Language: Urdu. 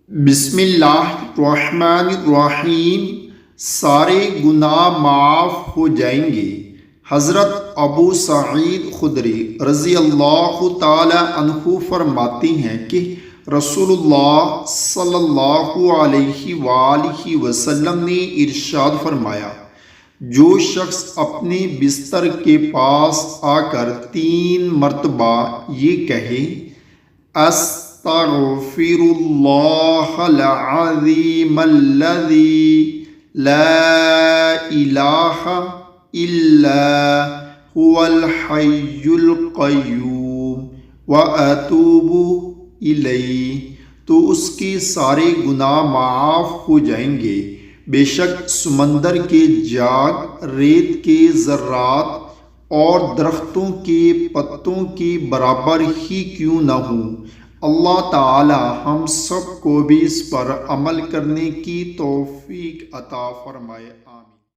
بسم اللہ الرحمن الرحیم۔ سارے گناہ معاف ہو جائیں گے۔ حضرت ابو سعید خدری رضی اللہ تعالی عنہ فرماتے ہیں کہ رسول اللہ صلی اللہ علیہ وآلہ وسلم نے ارشاد فرمایا، جو شخص اپنے بستر کے پاس آ کر 3 مرتبہ یہ کہے، استغفر اللہ العظیم الذی لا الہ الا هو الحی القیوم واتوب الیہ، تو اس کے سارے گناہ معاف ہو جائیں گے۔ بے شک سمندر کے جاگ، ریت کے ذرات اور درختوں کے پتوں کے برابر ہی کیوں نہ ہوں۔ اللہ تعالی ہم سب کو بھی اس پر عمل کرنے کی توفیق عطا فرمائے، آمین۔